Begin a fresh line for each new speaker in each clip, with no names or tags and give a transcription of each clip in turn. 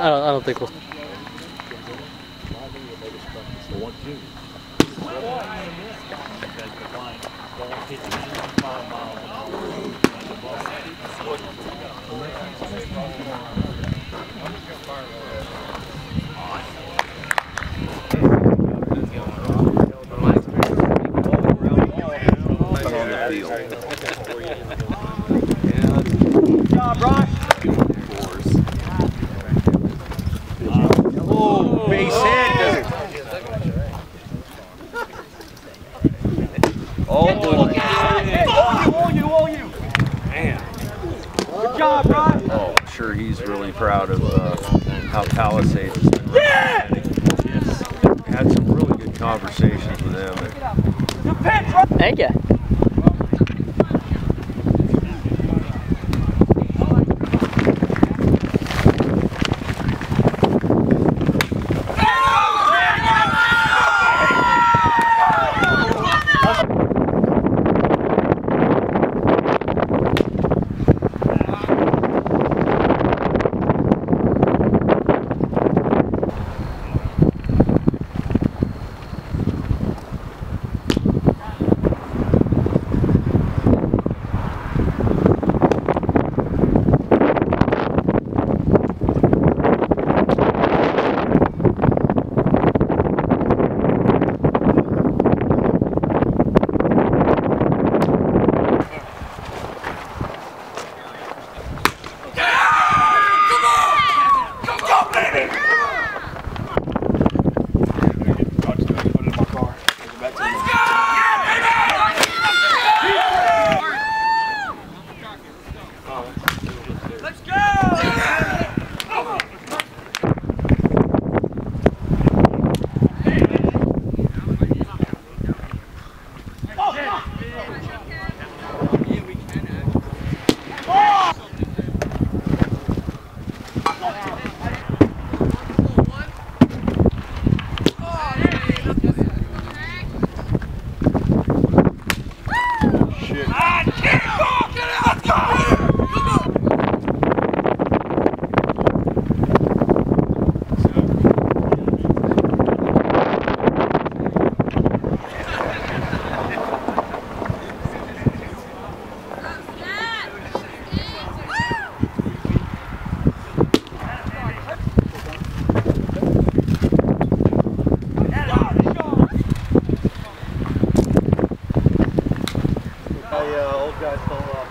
I don't think we'll.
Good job, Ross. Oh, base hit. Oh, all you. Man. Good job, Ross.
Oh, I'm sure he's really proud of how Palisades has been running. Had some really good conversations with him.
Thank you.
Old guy fell off.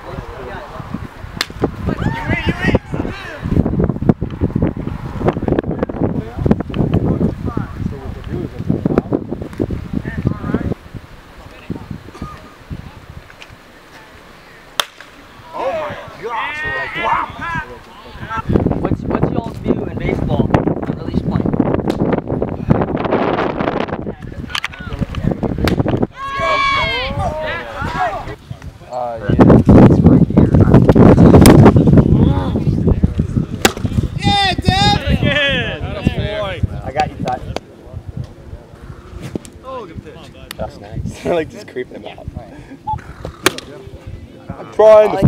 Oh my gosh! Wow.
What's y'all's view in baseball on release point?
Yeah, Dad! I got you, Todd. Oh, good pitch.
That's nice. I like just creeping him out. I'm trying to.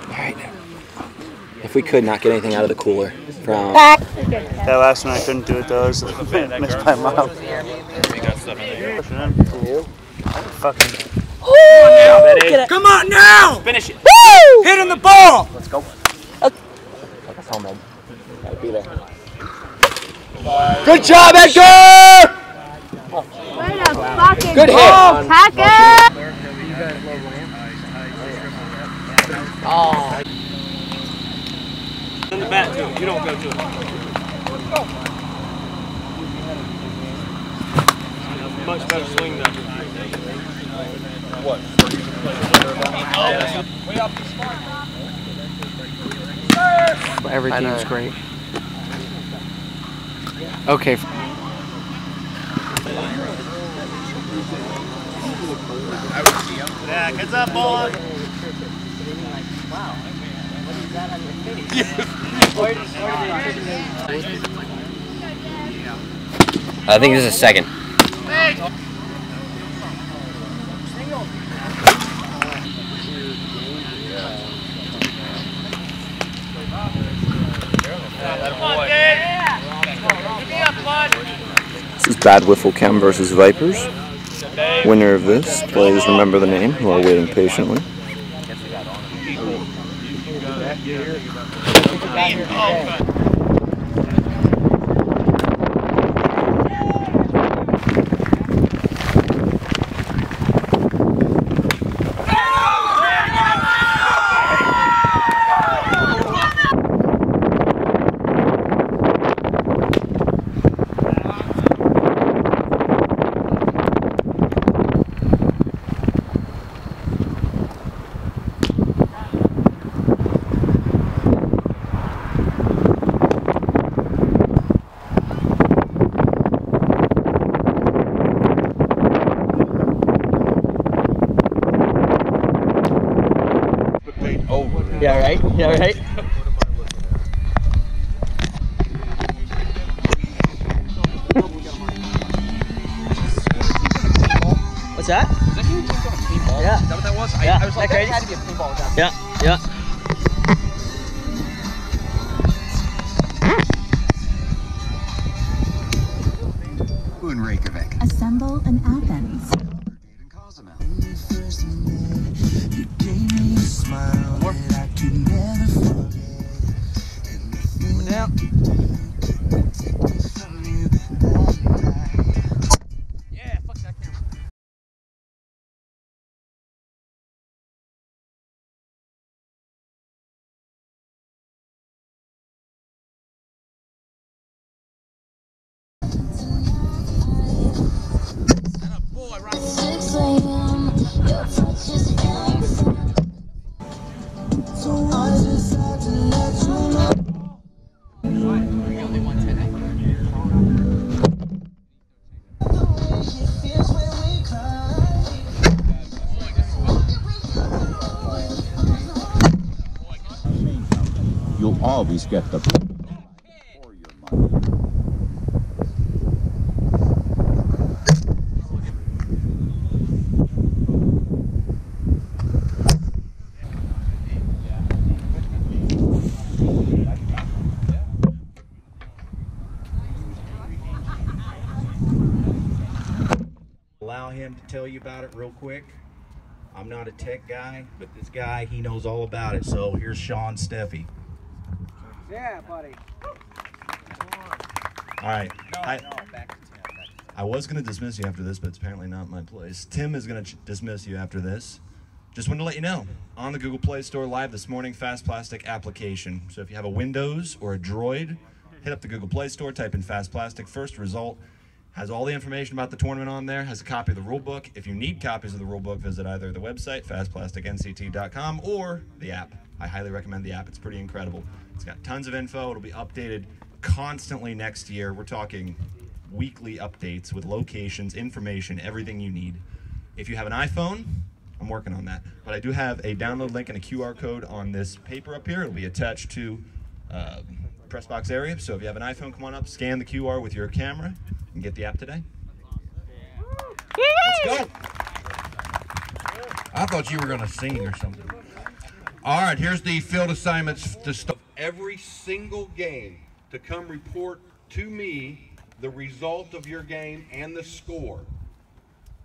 Alright. If we could not get anything out of the cooler from
That last one I couldn't do it though. I was missed by a mile. Fucking.
Come on now!
Finish it.
Woo! Hitting the ball!
Let's go. Let's go, Meld. Gotta be there. Good job, Edgar!
Way to fucking
Good hit.
go, Packer!
Oh.
In the bat to it. You don't go to it. Much better swing though.
What?
Way up.
Every team's great. Okay.
Yeah, heads up, boy.
Wow. What is that on your face?
I think this is second. This is Bad Wiffle Chem versus Vipers. Winner of this, please remember the name while waiting patiently.
Yeah, right? Yeah, right? What's that?
Is that you jumped on a paintball?
Yeah.
Is that what that was?
Yeah.
I was like,
That
that had to be a paintball jump.
Yeah, yeah.
In Reykjavik.
Assemble in Athens.
Down. Yeah, fuck that camera. Boy, right. 6 a.m. Your touch is so I decided to let you know.
You'll always get the for your money.
Allow him to tell you about it real quick. I'm not a tech guy, but this guy, he knows all about it. So here's Sean Steffi.
Yeah, buddy.
All right.
Back to Tim.
I was going to dismiss you after this, but it's apparently not my place. Tim is going to dismiss you after this. Just wanted to let you know, on the Google Play Store live this morning, Fast Plastic application. So if you have a Windows or a Droid, hit up the Google Play Store, type in Fast Plastic. First result has all the information about the tournament on there, has a copy of the rule book. If you need copies of the rule book, visit either the website, fastplasticnct.com, or the app. I highly recommend the app. It's pretty incredible. It's got tons of info. It'll be updated constantly next year. We're talking weekly updates with locations, information, everything you need. If you have an iPhone, I'm working on that. But I do have a download link and a QR code on this paper up here. It'll be attached to press box area. So if you have an iPhone, come on up, scan the QR with your camera, and get the app today.
Let's go. I thought you were going to sing or something. All right, here's the field assignments to start. Every single game to come report to me the result of your game and the score.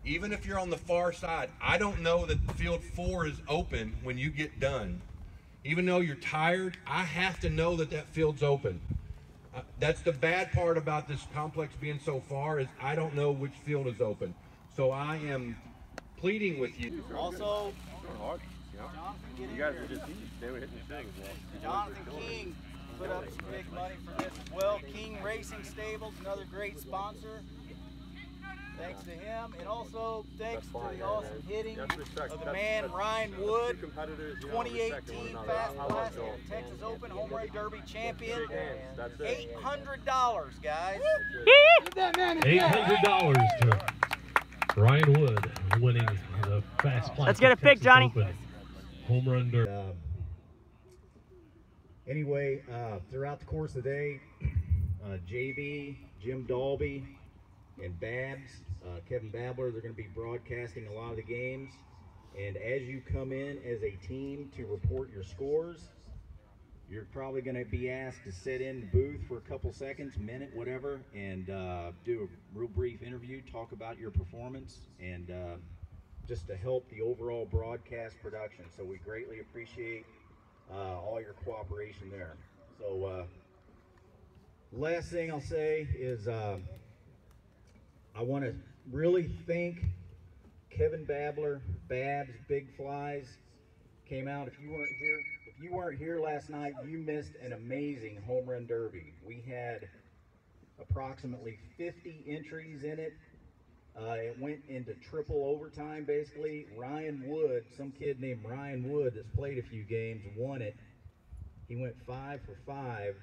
Even if you're on the far side, I don't know that field 4 is open when you get done. Even though you're tired, I have to know that that field's open. That's the bad part about this complex being so far, is I don't know which field is open. So I am pleading with you.
Also,
You guys were just they were hitting the thing as well.
Jonathan King put up some big money for this as well. King Racing Stables, another great sponsor.
Thanks to him, and also thanks to the awesome hitting of the man Ryan Wood, 2018 Fast Plastic Texas Open Home Run Derby champion. $800, guys.
$800 to Ryan Wood winning the Fast Plastic
Let's get a pic,
Texas
Johnny.
Open Home Run Derby.
Anyway, throughout the course of the day, JB, Jim Dalby, and Babs, Kevin Babler, they're going to be broadcasting a lot of the games. And as you come in as a team to report your scores, you're probably going to be asked to sit in the booth for a couple seconds, minute, whatever, and do a real brief interview, talk about your performance, and just to help the overall broadcast production. So we greatly appreciate all your cooperation there. So last thing I'll say is I want to really thank Kevin Babler, Babs, Big Flies, came out. If you weren't here last night, you missed an amazing home run derby. We had approximately 50 entries in it. It went into triple overtime, basically. Ryan Wood, some kid named Ryan Wood that's played a few games, won it. He went 5 for 5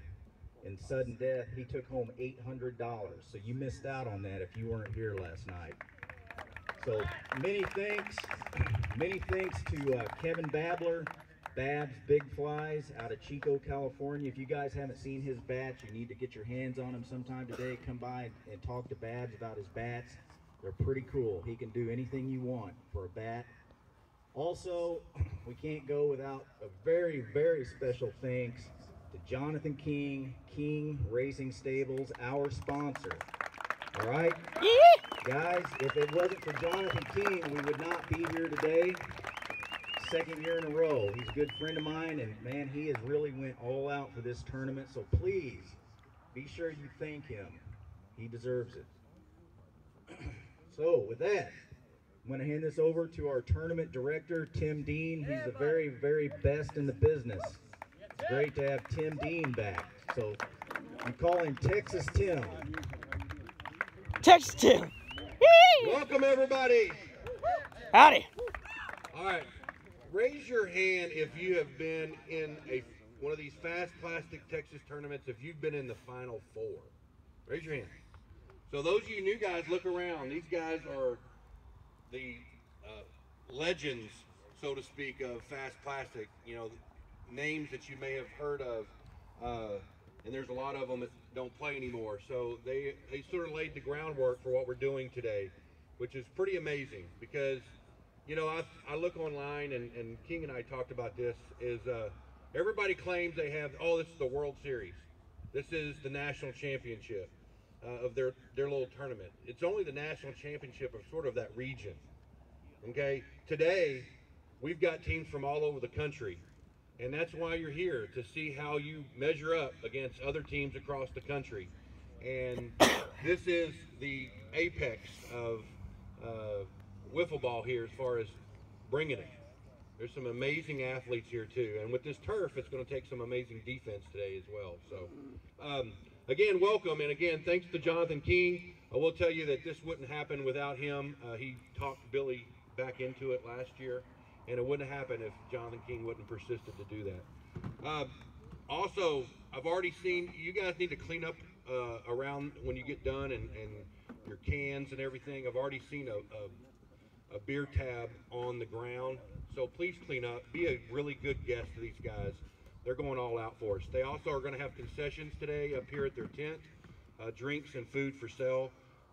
in sudden death. He took home $800. So you missed out on that if you weren't here last night. So many thanks to Kevin Babler, Babs Big Flies out of Chico, California. If you guys haven't seen his bats, you need to get your hands on them sometime today. Come by and talk to Babs about his bats. They're pretty cool. He can do anything you want for a bat. Also, we can't go without a very, very special thanks to Jonathan King, King Racing Stables, our sponsor. All right? Guys, if it wasn't for Jonathan King, we would not be here today. Second year in a row. He's a good friend of mine, and man, he has really went all out for this tournament. So please, be sure you thank him. He deserves it. So with that, I'm going to hand this over to our tournament director, Tim Dean. He's the very, very best in the business. It's great to have Tim Dean back. So we call him Texas Tim.
Texas Tim.
Welcome, everybody.
Howdy.
All right. Raise your hand if you have been in one of these Fast Plastic Texas tournaments, if you've been in the Final Four. Raise your hand. So those of you new guys, look around. These guys are the legends, so to speak, of Fast Plastic. You know, names that you may have heard of, and there's a lot of them that don't play anymore. So they sort of laid the groundwork for what we're doing today, which is pretty amazing because, you know, I look online, and King and I talked about this, is everybody claims they have, oh, this is the World Series. This is the national championship of their little tournament. It's only the national championship of sort of that region. Okay, today we've got teams from all over the country, and that's why you're here, to see how you measure up against other teams across the country. And this is the apex of wiffle ball here as far as bringing it. There's some amazing athletes here too, and with this turf, it's going to take some amazing defense today as well. So again, welcome, and again, thanks to Jonathan King. I will tell you that this wouldn't happen without him. He talked Billy back into it last year, and it wouldn't happen if Jonathan King wouldn't persisted to do that. Also, I've already seen, you guys need to clean up around when you get done, and your cans and everything. I've already seen a beer tab on the ground, so please clean up. Be a really good guest to these guys. They're going all out for us. They also are going to have concessions today up here at their tent, drinks and food for sale.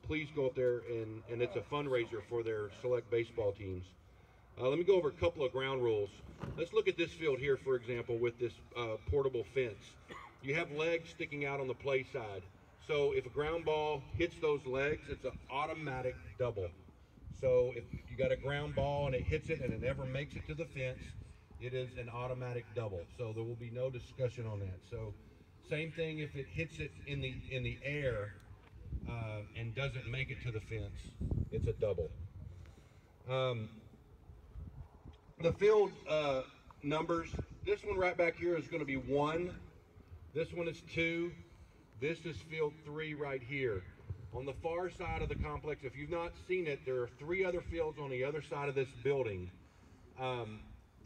Please go up there, and it's a fundraiser for their select baseball teams. Let me go over a couple of ground rules. Let's look at this field here, for example, with this portable fence. You have legs sticking out on the play side. So if a ground ball hits those legs, it's an automatic double. So if you got a ground ball and it hits it and it never makes it to the fence, it is an automatic double. So there will be no discussion on that. So same thing if it hits it in the air and doesn't make it to the fence, it's a double. The field numbers, this one right back here is going to be 1. This one is 2. This is field 3 right here. On the far side of the complex, if you've not seen it, there are 3 other fields on the other side of this building.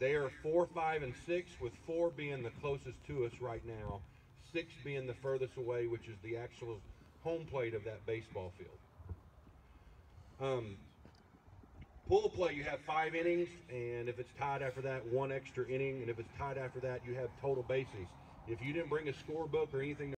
They are 4, 5, and 6, with 4 being the closest to us right now, 6 being the furthest away, which is the actual home plate of that baseball field. Pool play, you have 5 innings, and if it's tied after that, 1 extra inning, and if it's tied after that, you have total bases. If you didn't bring a scorebook or anything